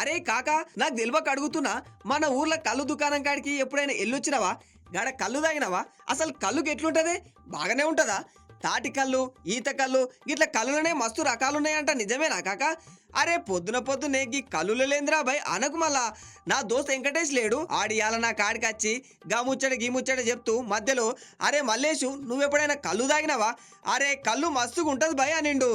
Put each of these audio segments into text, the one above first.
అరే కాకా నాకు తెలియక అడుగుతున్నా, మన ఊర్లో కళ్ళు దుకాణం కాడికి ఎప్పుడైనా ఎల్లొచ్చినావా? గాడ కళ్ళు తాగినావా? అసలు కళ్ళుకి ఎట్లుంటది? బాగానే ఉంటదా? తాటి కళ్ళు, ఈత కళ్ళు, గిట్ల కళ్ళులనే మస్తు రకాలున్నాయంట, నిజమేనా కాకా? అరే పొద్దున పొద్దునే గీ కళ్ళులు లేంద్రా భయ్ అనకు మళ్ళా. నా దోస్త్ వెంకటేష్ లేడు, ఆడియాల నా కాడికి వచ్చి గా ముచ్చట గీ ముచ్చట చెప్తూ మధ్యలో అరే మల్లేషు నువ్వెప్పుడైనా కళ్ళు తాగినావా? అరే కళ్ళు మస్తుగా ఉంటది భయ్ అనిండు.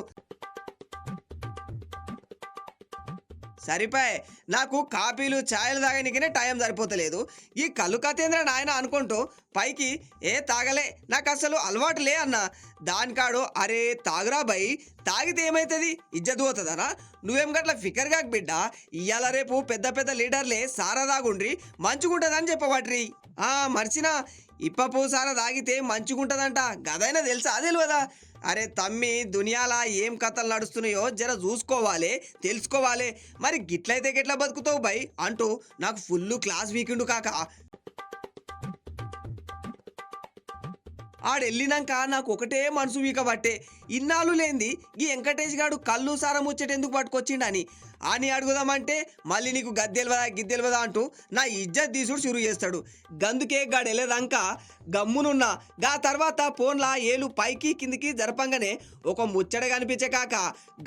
సరిపాయ్, నాకు కాపీలు ఛాయలు తాగనికనే టైం సరిపోతలేదు. ఈ కళ్ళు కతేంద్ర నాయన అనుకుంటూ పైకి ఏ తాగలే, నాకు అసలు అలవాటు లే అన్న. దానికాడు అరే తాగురా బై, తాగితే ఏమైతుంది? ఇజ్జత్ పోతుందనా? నువ్వేం గట్ల ఫికర్ కాక బిడ్డ, ఇయ్యాల రేపు పెద్ద పెద్ద లీడర్లే సారా తాగుండ్రి మంచిగుంటదని చెప్పబట్రి. మర్చినా, ఇప్పపు సారా తాగితే మంచిగుంటదంట, గదైనా తెలుసా తెలియదా? అరే తమ్మి, దునియాల ఏం కథలు నడుస్తున్నాయో జర చూసుకోవాలి, తెలుసుకోవాలి. మరి గిట్లయితే గిట్లా బతుకుతావు బై అంటూ నాకు ఫుల్ క్లాస్ వీకిండు కాక. ఆడెళ్ళినాక నాకు ఒకటే మనసు వీకబట్టే, ఇన్నాళ్ళు లేంది ఈ వెంకటేష్ గాడు కళ్ళు సారం ముచ్చట ఎందుకు పట్టుకొచ్చిండని అని అడుగుదామంటే మళ్ళీ నీకు గద్దెలవదా గిద్దెలవదా అంటూ నా ఇజ్జత్ తీసుడు షురు చేస్తాడు. గందుకే గాడు వెళ్ళేదాక గమ్మునున్నా. గా తర్వాత ఫోన్లా ఏలు పైకి కిందికి జరపంగానే ఒక ముచ్చట కనిపించే కాక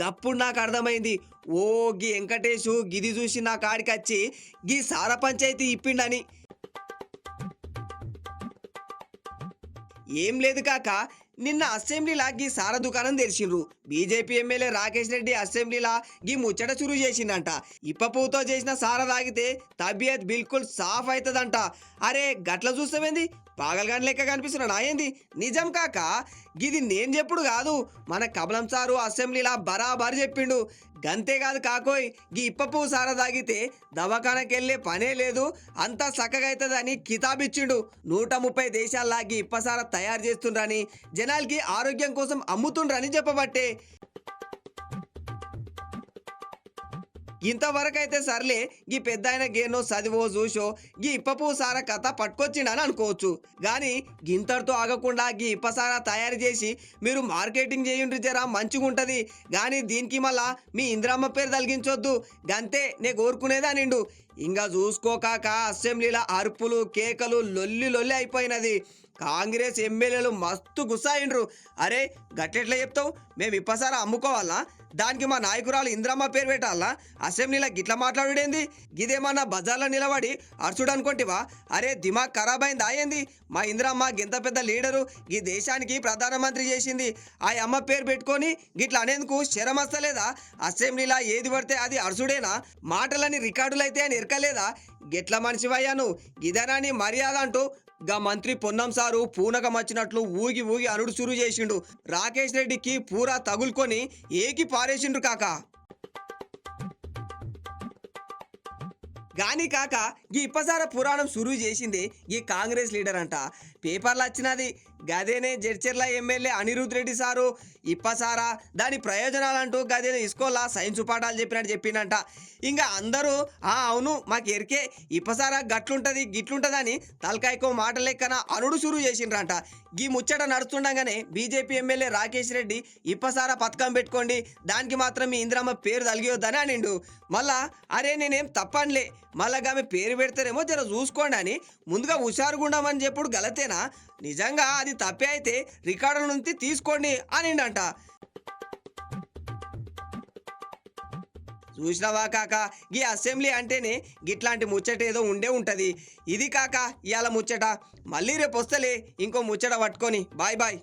గప్పుడు నాకు అర్థమైంది, ఓ గీ వెంకటేషు గిది చూసి నా కాడికి వచ్చి గీ సార పంచాయతీ ఇప్పిండని. ఏం లేదు కాక, నిన్న అసెంబ్లీలా గీ సారా దుకాణం తెరిచిండ్రు. బీజేపీ ఎమ్మెల్యే రాకేష్ రెడ్డి అసెంబ్లీలా గీ ముచ్చట చురువు చేసిందంట. ఇప్ప పువ్వుతో చేసిన సారా తాగితే తబియత్ బిల్కుల్ సాఫ్ అవుతుందంట. అరే గట్ల చూస్తామేంది, పాగల్గాని లెక్క కనిపిస్తున్నా ఏంది? నిజం కాక, గిది నేను చెప్పుడు కాదు, మన కమలం సారు అసెంబ్లీలా బరాబర్ చెప్పిండు. గంతేకాదు కాకోయ్, గీ ఇప్ప పువ్వు సారా తాగితే దవాఖానకెళ్ళే పనే లేదు, అంతా చక్కగా అవుతుందని కితాబిచ్చిండు. 130 దేశాల్లా గీ ఇప్పసారా తయారు చేస్తుండ్రని, జనాలకి ఆరోగ్యం కోసం అమ్ముతుండ్రని చెప్పబట్టే. ఇంతవరకు అయితే సర్లే, గీ పెద్ద ఆయన గేనో చదివో చూసో గీ ఇప్పపు సారా కథ పట్టుకొచ్చిండని అనుకోవచ్చు. కానీ గింతటితో ఆగకుండా గీ ఇప్పసారా తయారు చేసి మీరు మార్కెటింగ్ చేయండి జరా మంచిగుంటది. కానీ దీనికి మళ్ళా మీ ఇంద్రమ్మ పేరు తలిగించొద్దు, గంతే నే కోరుకునేదా నిండు. ఇంకా చూసుకోకాక అసెంబ్లీలో అరుపులు కేకలు లొల్లి లొల్లి అయిపోయినది. కాంగ్రెస్ ఎమ్మెల్యేలు మస్తు గుస్సాయిండ్రు. అరే గట్టెట్లా చెప్తావు, మేము ఇప్పసారా అమ్ముకోవాలా? దానికి మా నాయకురాలు ఇంద్రమ్మ పేరు పెట్టాలా? అసెంబ్లీలో గిట్లా మాట్లాడుడేంది? గిదేమన్నా బజార్లో నిలబడి అర్చుడు అనుకుంటివా? అరే దిమాగ్ ఖరాబ్ అయింది అయ్యింది. మా ఇంద్రమ్మ గింత పెద్ద లీడరు, ఈ దేశానికి ప్రధానమంత్రి చేసింది. ఆ అమ్మ పేరు పెట్టుకొని గిట్లా అనేందుకు శరం వస్తలేదా? అసెంబ్లీలో ఏది పడితే అది అర్చుడేనా? మాటలని రికార్డులు అయితే అని ఎరకలేదా? గిట్ల మనిషివయ్యాను, ఇదేనాని మర్యాద అంటూ గా మంత్రి పొన్నం సారు పూనకం వచ్చినట్లు ఊగి ఊగి అనుడు చురు చేసిండు. రాకేష్ రెడ్డికి పూరా తగులుకొని ఏకి పారేసిండ్రు కాక. గాని కాక ఈ ఇప్పసార పురాణం సురువు చేసింది ఈ కాంగ్రెస్ లీడర్ అంట. పేపర్లు వచ్చినది గదేనే జడ్చెర్ల ఎమ్మెల్యే అనిరుద్ రెడ్డి సారు ఇప్పసారా దాని ప్రయోజనాలంటూ గదే ఇస్కోలా సైన్స్ పాఠాలు చెప్పినట్టు చెప్పిండంట. ఇంకా అందరూ అవును మాకు ఎరికే, ఇప్పసారా గట్లుంటది గిట్లుంటదని తలకాయకో మాట లెక్కన అనుడు సురువు చేసిండ్రంట. ఈ ముచ్చట నడుస్తుండగానే బీజేపీ ఎమ్మెల్యే రాకేష్ రెడ్డి ఇప్పసారా పథకం పెట్టుకోండి, దానికి మాత్రం మీ ఇంద్రమ్మ పేరు తలిగియొద్దని అనిండు. మళ్ళా అరే నేనేం తప్పనిలే, మళ్ళా ఆమె పేరు పెడతారేమో జర చూసుకోండి అని ముందుగా హుషారుగుండమని చెప్పుడు గలతేనా? నిజంగా అది తప్పే అయితే రికార్డుల నుంచి తీసుకోండి అనిండంట. చూసినావా కాక, ఈ అసెంబ్లీ అంటేనే గిట్లాంటి ముచ్చట ఏదో ఉండే ఉంటది. ఇది కాక ఇవాళ ముచ్చట, మళ్ళీ రేపు వస్తలే ఇంకో ముచ్చట పట్టుకొని. Bye bye.